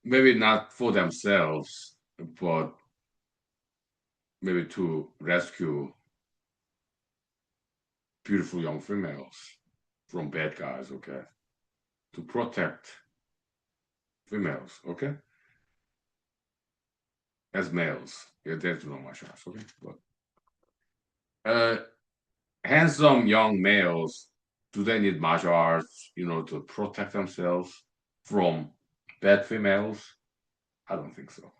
A: Maybe not for themselves, but maybe to rescue beautiful young females from bad guys, okay? To protect females, okay? As males. Yeah, they have to know martial arts, okay? But uh handsome young males, do they need martial arts, to protect themselves from bad females? I don't think so.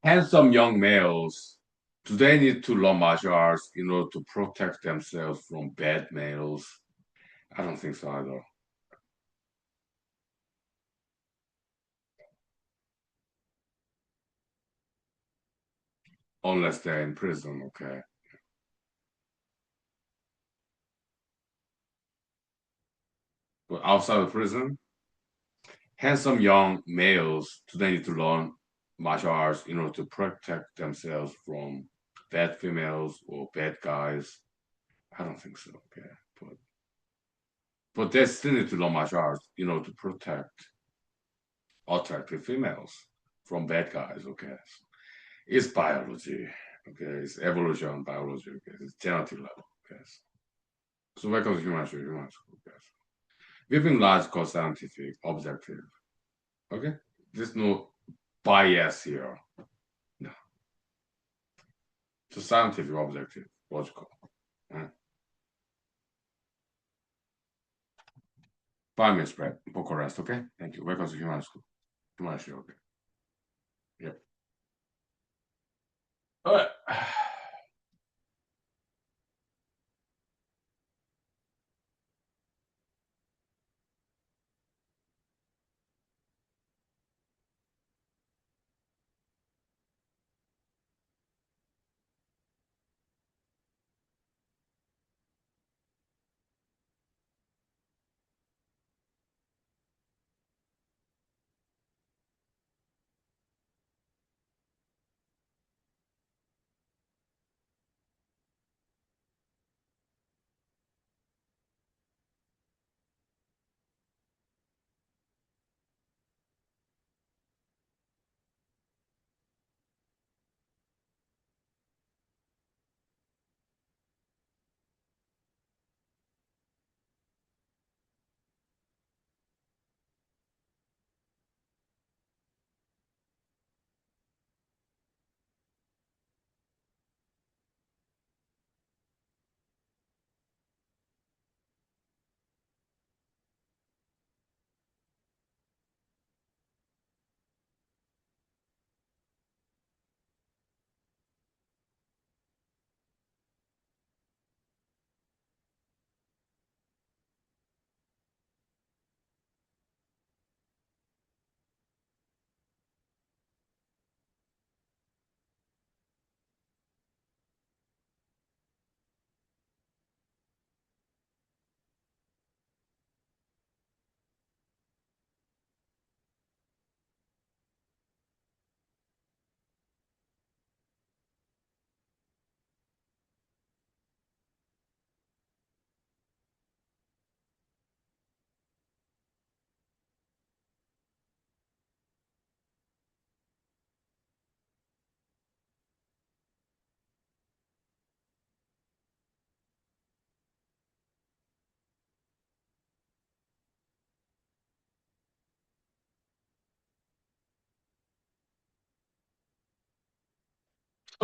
A: Handsome young males, do they need to learn martial arts in order to protect themselves from bad males? I don't think so either. Unless they're in prison, okay? But outside of prison, handsome young males do they need to learn martial arts in order to protect themselves from bad females or bad guys? I don't think so. Okay, but they still need to learn martial arts, to protect attractive females from bad guys. Okay, it's biology. Okay, it's evolution biology. Okay, it's genetic level. Okay, so when it comes to human school, okay, we've been logical, scientific, objective. Okay, there's no bias here. No, just scientific, objective, logical. Uh, 5 minutes break, vocal rest. Okay, thank you. Welcome to human school. Human school. Okay. Yep. All right.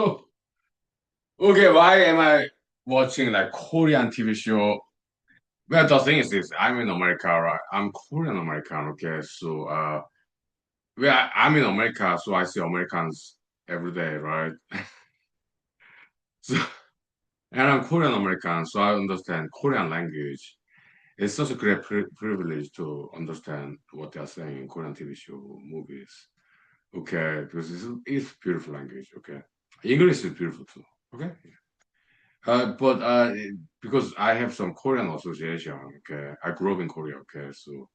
A: Oh, okay. Why am I watching like Korean TV show? Well, the thing is this: I'm in America, right? I'm Korean American. Okay, so well, I'm in America, so I see Americans every day, right? So, and I'm Korean American, so I understand Korean language. It's such a great privilege to understand what they are saying in Korean TV show, movies. Okay, because it's beautiful language. Okay, English is beautiful too. Okay, but because I have some Korean association. Okay, I grew up in Korea. Okay, so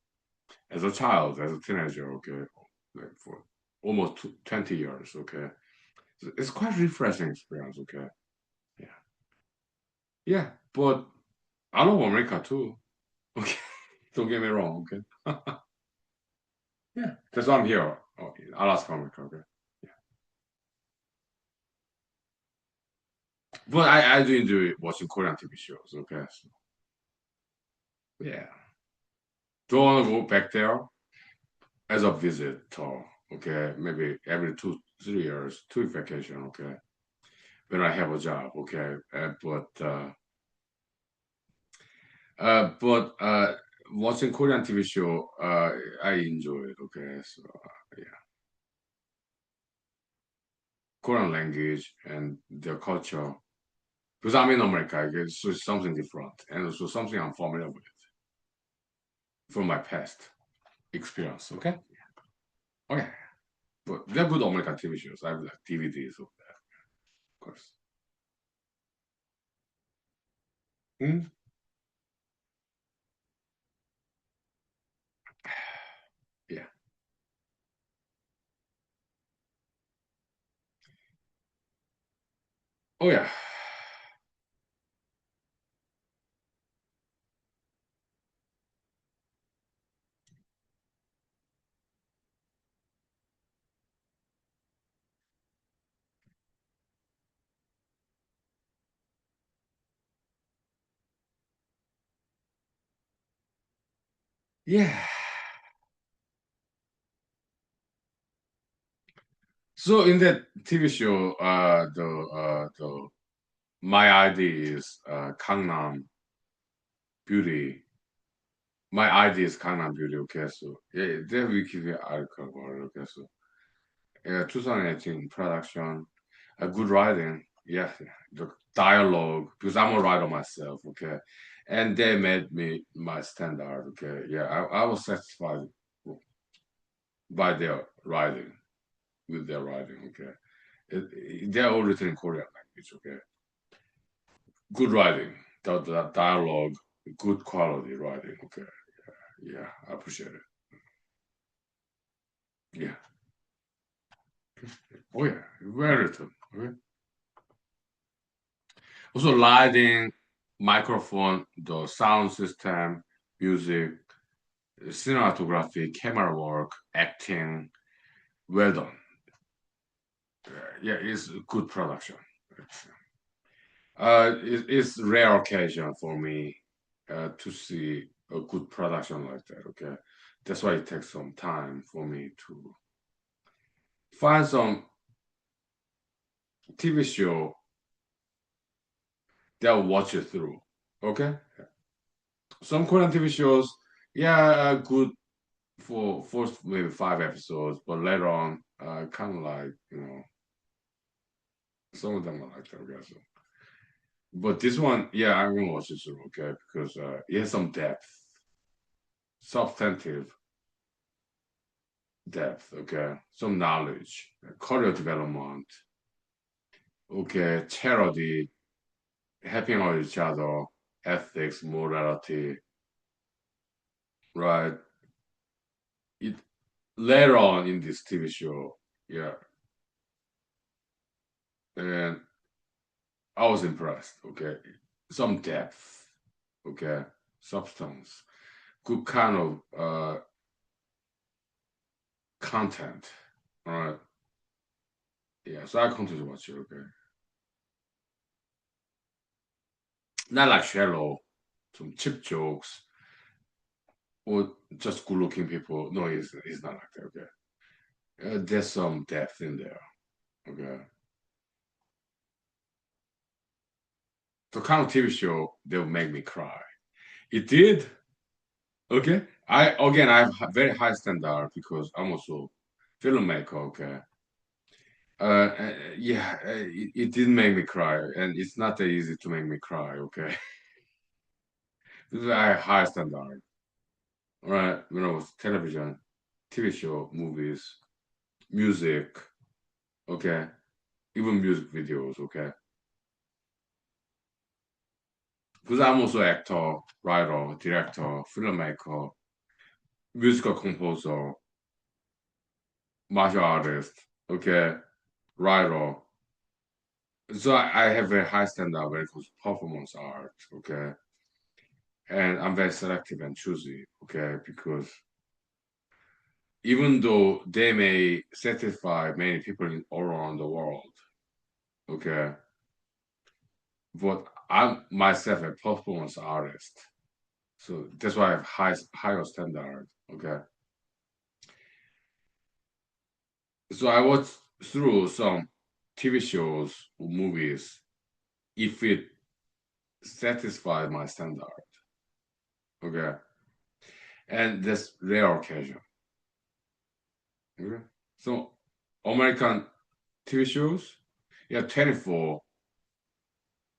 A: as a child, as a teenager. Okay, like for almost 20 years. Okay, so it's quite refreshing experience. Okay, yeah, yeah, but I love America too. Okay, don't get me wrong. Okay. Yeah, that's why I'm here. Oh, Alaska, America. Okay. Yeah. But I do enjoy watching Korean TV shows. Okay. So, yeah. Don't want to go back there as a visitor. Okay. Maybe every 2, 3 years, 2 week vacation. Okay. When I have a job. Okay. But watching Korean TV show, I enjoy it. Okay. So, yeah. Korean language and their culture. Because I'm in America, I guess, so it's something different. And also something I'm familiar with from my past experience. Okay, okay, but they're good American TV shows. I have like DVDs of that, of course. Hmm? Oh yeah. Yeah. So in that TV show, the my ID is Gangnam Beauty. My ID is Gangnam Beauty. Okay, so yeah, there we give you article about it. Okay, so yeah, 2018 production, a good writing. Yeah, the dialogue because I'm a writer myself. Okay, and they made me my standard. Okay, yeah, I was satisfied by their writing with their writing. Okay, they're all written in Korean language. Okay, good writing, the dialogue, good quality writing. Okay, yeah, I appreciate it. Yeah. Oh yeah, very written. Okay. Also, lighting, microphone, the sound system, music, cinematography, camera work, acting, well done. Yeah, it's a good production. It's rare occasion for me to see a good production like that. Okay, that's why it takes some time for me to find some TV show that will watch it through. Okay, some Korean TV shows, yeah, good for first maybe 5 episodes, but later on, kind of like some of them are like that. Okay, so. But this one, yeah, I'm gonna watch this one, okay, because it has some depth, substantive depth, okay, some knowledge, career development, okay, charity, helping out each other, ethics, morality, right? It later on in this TV show, yeah, and I was impressed, okay, some depth, okay, substance, good kind of content, all right? Yeah, so I continue to watch it, okay. Not like shallow, some cheap jokes or just good looking people. No, it's not like that, okay. There's some depth in there, okay. The kind of TV show that will make me cry. It did, okay. I have very high standard because I'm also filmmaker, okay. Yeah, it didn't make me cry, and it's not that easy to make me cry, okay. I have high standard, right? When I was television, TV show, movies, music, okay, even music videos, okay. Because I'm also actor, writer, director, filmmaker, musical composer, martial artist, okay, writer. So I have a high standard when it comes to performance art, okay, and I'm very selective and choosy, okay, because even though they may satisfy many people all around the world, okay, but I'm myself a performance artist, so that's why I have higher standard, okay. So I watched through some TV shows or movies if it satisfied my standard, okay, and that's rare occasion, okay. So American TV shows, yeah, 24,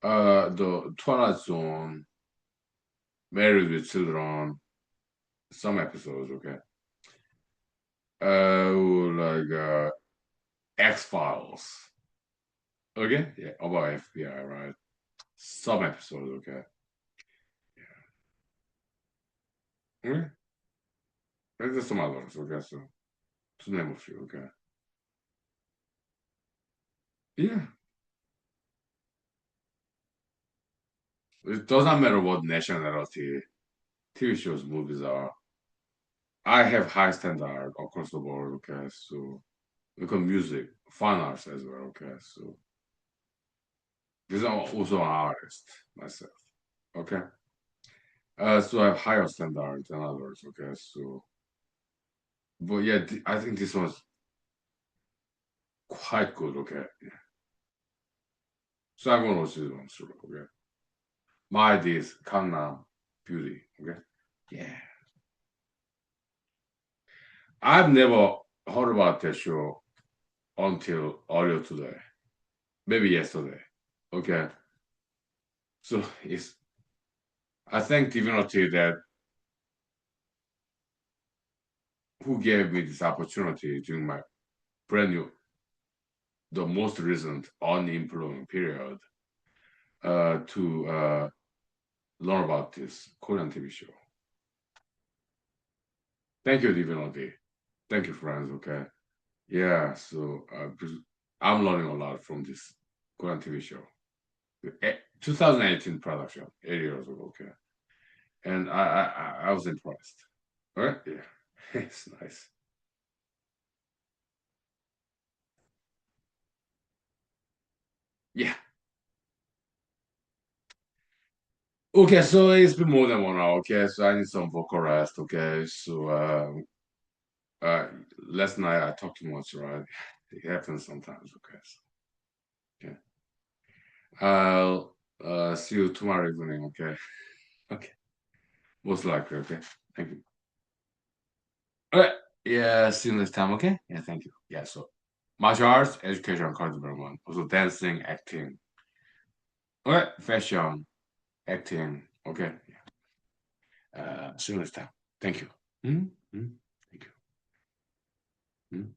A: the Twilight Zone, Married with Children, some episodes, okay. Like X Files, okay, yeah, about FBI, right? Some episodes, okay. Okay, and there's some others, okay. So to name a few, okay. Yeah, It doesn't matter what nationality TV shows, movies are. I have high standard across the board, okay? So because music, fine arts as well, okay? So because I'm also an artist myself, okay? So I have higher standard than others, okay? So but yeah, I think this one's quite good, okay? Yeah. So I'm gonna watch this one through, okay? My ID is Gangnam Beauty, okay? Yeah. I've never heard about that show until earlier today, maybe yesterday. Okay, so it's I thank divinity that who gave me this opportunity during my brand new, the most recent unemployment period, to learn about this Korean TV show. Thank you, divinity. Thank you, friends. Okay, yeah. So I'm learning a lot from this Korean TV show. 2018 production, 8 years ago. Okay, and I was impressed. All right, yeah, it's nice. Yeah. Okay, so it's been more than 1 hour. Okay, so I need some vocal rest. Okay, so uh, last night I talked too much. Right, it happens sometimes. Okay, so, okay. I'll see you tomorrow evening. Okay, okay, most likely. Okay, thank you. All right, yeah, see you next time. Okay, yeah, thank you. Yeah, so martial arts, education, culture development, also dancing, acting. All right, fashion, acting. Okay, see you next time. Thank you. Mhm, mhm. Thank you. Mhm.